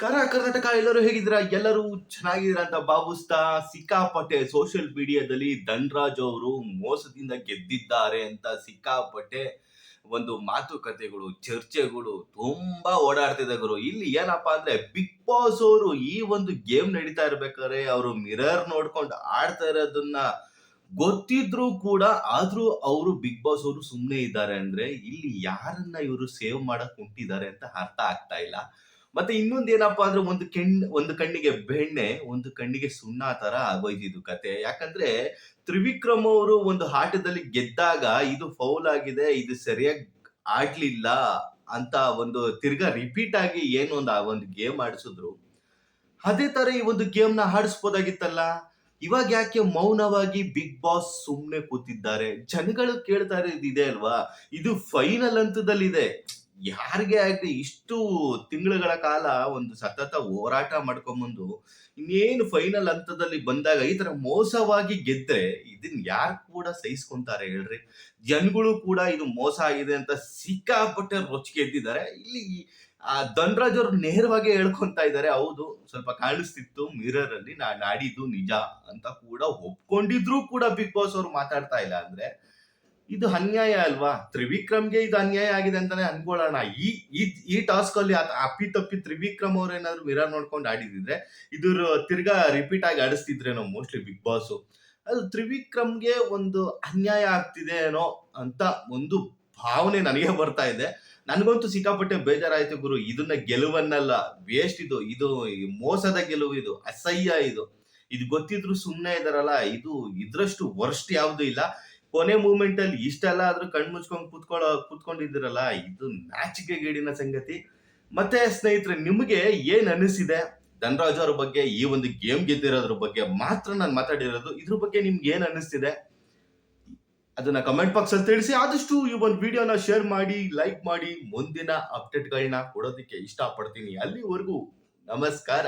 ನಮಸ್ಕಾರ ಕರ್ನಾಟಕ. ಎಲ್ಲರೂ ಹೇಗಿದ್ದೀರಾ? ಎಲ್ಲರೂ ಚೆನ್ನಾಗಿದ್ದೀರಾ ಅಂತ ಭಾವಿಸ್ತಾ, ಸಿಕ್ಕಾಪಟ್ಟೆ ಸೋಷಿಯಲ್ ಮೀಡಿಯಾದಲ್ಲಿ ಧನ್ರಾಜ್ ಅವರು ಮೋಸದಿಂದ ಗೆದ್ದಿದ್ದಾರೆ ಅಂತ ಸಿಕ್ಕಾಪಟ್ಟೆ ಒಂದು ಮಾತುಕತೆಗಳು, ಚರ್ಚೆಗಳು ತುಂಬಾ ಓಡಾಡ್ತಿದೆ ಗುರು. ಇಲ್ಲಿ ಏನಪ್ಪಾ ಅಂದ್ರೆ ಬಿಗ್ ಬಾಸ್ ಅವರು ಈ ಒಂದು ಗೇಮ್ ನಡೀತಾ ಇರ್ಬೇಕಾದ್ರೆ ಅವರು ಮಿರರ್ ನೋಡ್ಕೊಂಡು ಆಡ್ತಾ ಇರೋದನ್ನ ಗೊತ್ತಿದ್ರು ಕೂಡ ಆದ್ರೂ ಅವರು ಬಿಗ್ ಬಾಸ್ ಅವರು ಸುಮ್ನೆ ಇದ್ದಾರೆ ಅಂದ್ರೆ ಇಲ್ಲಿ ಯಾರನ್ನ ಇವರು ಸೇವ್ ಮಾಡಕ್ ಹೊಂಟಿದ್ದಾರೆ ಅಂತ ಅರ್ಥ ಆಗ್ತಾ ಇಲ್ಲ. ಮತ್ತೆ ಇನ್ನೊಂದ್ ಏನಪ್ಪಾ ಅಂದ್ರೆ ಒಂದು ಕಣ್ಣಿಗೆ ಬೆಣ್ಣೆ, ಒಂದು ಕಣ್ಣಿಗೆ ಸುಣ್ಣ ತರ ಆಗೋಯ್ತು ಇದು ಕತೆ. ಯಾಕಂದ್ರೆ ತ್ರಿವಿಕ್ರಮ್ ಅವರು ಒಂದು ಆಟದಲ್ಲಿ ಗೆದ್ದಾಗ ಇದು ಫೌಲ್ ಆಗಿದೆ, ಇದು ಸರಿಯಾಗಿ ಆಡ್ಲಿಲ್ಲ ಅಂತ ಒಂದು ತಿರ್ಗಾ ರಿಪೀಟ್ ಆಗಿ ಏನು ಒಂದು ಗೇಮ್ ಆಡಿಸಿದ್ರು. ಅದೇ ತರ ಈ ಒಂದು ಗೇಮ್ ನ ಆಡಿಸ್ಬೋದಾಗಿತ್ತಲ್ಲ. ಇವಾಗ ಯಾಕೆ ಮೌನವಾಗಿ ಬಿಗ್ ಬಾಸ್ ಸುಮ್ನೆ ಕೂತಿದ್ದಾರೆ? ಜನಗಳು ಕೇಳ್ತಾ ಇರೋದು ಇದೆ ಅಲ್ವಾ? ಇದು ಫೈನಲ್ ಹಂತದಲ್ಲಿದೆ. ಯಾರಿಗೆ ಆಗ್ಲಿ ಇಷ್ಟು ತಿಂಗಳುಗಳ ಕಾಲ ಒಂದು ಸತತ ಹೋರಾಟ ಮಾಡ್ಕೊಂಬಂದು ಇನ್ನೇನು ಫೈನಲ್ ಹಂತದಲ್ಲಿ ಬಂದಾಗ ಈ ತರ ಮೋಸವಾಗಿ ಗೆದ್ರೆ ಇದನ್ ಯಾರು ಕೂಡ ಸಹಿಸ್ಕೊಂತಾರೆ ಹೇಳ್ರಿ? ಜನಗಳು ಕೂಡ ಇದು ಮೋಸ ಆಗಿದೆ ಅಂತ ಸಿಕ್ಕಾಪಟ್ಟೆ ರೊಚ್ಚಿಗೆ ಎದ್ದಿದ್ದಾರೆ. ಇಲ್ಲಿ ಧನ್ರಾಜ್ ಅವ್ರು ನೇರವಾಗಿ ಹೇಳ್ಕೊಂತ ಇದ್ದಾರೆ, ಹೌದು ಸ್ವಲ್ಪ ಕಾಣಿಸ್ತಿತ್ತು ಮಿರರ್ ಅಲ್ಲಿ ನಾನ್ ಆಡಿದ್ದು ನಿಜ ಅಂತ ಕೂಡ ಒಪ್ಕೊಂಡಿದ್ರು ಕೂಡ ಬಿಗ್ ಬಾಸ್ ಅವ್ರು ಮಾತಾಡ್ತಾ ಇಲ್ಲ ಅಂದ್ರೆ ಇದು ಅನ್ಯಾಯ ಅಲ್ವಾ? ತ್ರಿವಿಕ್ರಮ್‌ಗೆ ಇದು ಅನ್ಯಾಯ ಆಗಿದೆ ಅಂತಾನೆ ಅನ್ಕೊಳ್ಳೋಣ. ಈ ಈ ಈ ಟಾಸ್ಕ್ ಅಲ್ಲಿ ಅಪ್ಪಿತಪ್ಪಿ ತ್ರಿವಿಕ್ರಮ್ ಅವ್ರೇನಾದ್ರು ಮಿರರ್ ನೋಡ್ಕೊಂಡು ಆಡಿದಿದ್ರೆ ಇದ್ರ ತಿರ್ಗಾ ರಿಪೀಟ್ ಆಗಿ ಆಡಿಸ್ತಿದ್ರೇನೋ ಮೋಸ್ಟ್ಲಿ ಬಿಗ್ ಬಾಸ್. ಅದು ತ್ರಿವಿಕ್ರಮ್‌ಗೆ ಒಂದು ಅನ್ಯಾಯ ಆಗ್ತಿದೆ ಏನೋ ಅಂತ ಒಂದು ಭಾವನೆ ನನಗೆ ಬರ್ತಾ ಇದೆ. ನನ್ಗಂತೂ ಸಿಕ್ಕಾಪಟ್ಟೆ ಬೇಜಾರಾಯ್ತು ಗುರು. ಇದನ್ನ ಗೆಲುವನ್ನಲ್ಲ, ವೇಸ್ಟ್ ಇದು. ಇದು ಮೋಸದ ಗೆಲುವು ಇದು. ಅಸಹ್ಯ ಇದು. ಇದು ಗೊತ್ತಿದ್ರು ಸುಮ್ನೆ ಇದಾರಲ್ಲ, ಇದು ಇದ್ರಷ್ಟು ವರ್ಸ್ಟ್ ಯಾವ್ದು ಇಲ್ಲ. ಕೊನೆ ಮೂಮೆಂಟ್ ಅಲ್ಲಿ ಇಷ್ಟೆಲ್ಲ ಆದ್ರೂ ಕಣ್ ಮುಚ್ಕೊಂಡ್ ಕೂತ್ಕೊಂಡಿದ್ದೀರಲ್ಲ, ಇದು ನಾಚಿಕೆಗೇಡಿನ ಸಂಗತಿ. ಮತ್ತೆ ಸ್ನೇಹಿತರೆ, ನಿಮಗೆ ಏನ್ ಅನಿಸಿದೆ ಧನ್ರಾಜ್ ಅವ್ರ ಬಗ್ಗೆ? ಈ ಒಂದು ಗೇಮ್ ಗೆದ್ದಿರೋದ್ರ ಬಗ್ಗೆ ಮಾತ್ರ ನಾನು ಮಾತಾಡಿರೋದು. ಇದ್ರ ಬಗ್ಗೆ ನಿಮ್ಗೆ ಏನ್ ಅನಿಸ್ತಿದೆ ಅದನ್ನ ಕಮೆಂಟ್ ಬಾಕ್ಸ್ ಅಲ್ಲಿ ತಿಳಿಸಿ. ಆದಷ್ಟು ಈ ಒಂದು ವಿಡಿಯೋನ ಶೇರ್ ಮಾಡಿ, ಲೈಕ್ ಮಾಡಿ. ಮುಂದಿನ ಅಪ್ಡೇಟ್ಗಳನ್ನ ಕೊಡೋದಕ್ಕೆ ಇಷ್ಟಪಡ್ತೀನಿ. ಅಲ್ಲಿವರೆಗೂ ನಮಸ್ಕಾರ.